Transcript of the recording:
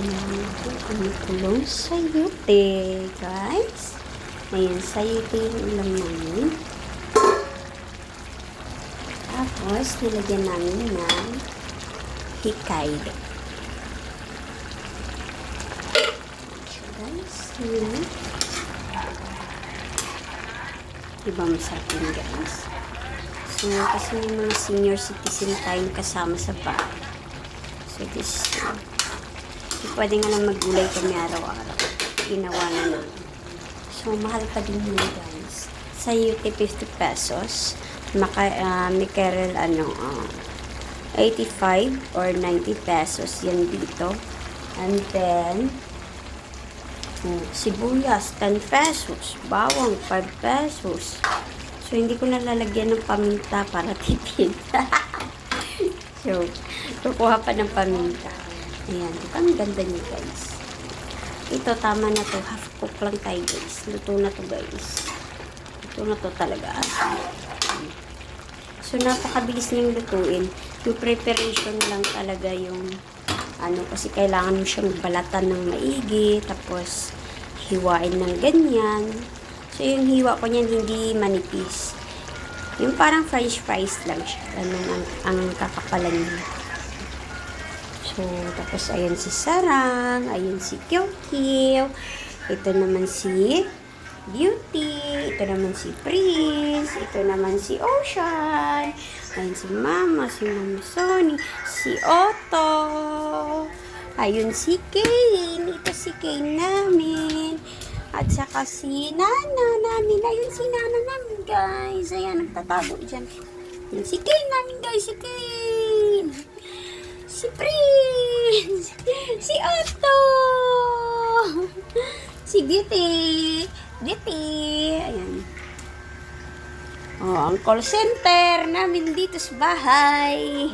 natin kumukulong sayote, guys. Ayan, sayote yung ulam namin. Tapos, nilagyan namin ng hikay. So, guys, yun. Diba masarap yun, guys? So, kasi may mga senior citizen tayong kasama sa bahay. So, this, pwede nga lang maggulay kami araw-araw. Ginawa na namin. So, mahal pa din yun, guys. Sayote, 50 pesos. Mackerel, 85 or 90 pesos yan dito. And then, sibuyas, 10 pesos. Bawang, 5 pesos. So, hindi ko nalalagyan ng paminta para tipid. So, kukuha pa ng paminta. Ayan, diba? Ang ganda niya, guys. Ito, tama na to. Half cook lang tayo, guys. Luto na to, guys. Luto na to talaga. So, napakabilis niyang lutuin. Yung preparation lang talaga yung kasi kailangan mo siyang balatan ng maigi, tapos hiwain ng ganyan. So, yung hiwa ko niyan hindi manipis. Yung parang french fries lang siya. Ganun ang kakapalan niya. So, tapos ayan si Sarang, ayan si Kiw-Kiw, ito naman si Beauty, ito naman si Prince, ito naman si Ocean, ayan si Mama Sony, si Otto, ayun si Kane, ito si Kane namin, at saka si Nana namin, ayun si Nana namin, guys, ayan, nagtatago dyan, ayun si Kane namin, guys, si Kane, si Prince, si Otto, si Beauty, ayan. Oh, ang call center namin dito sa bahay.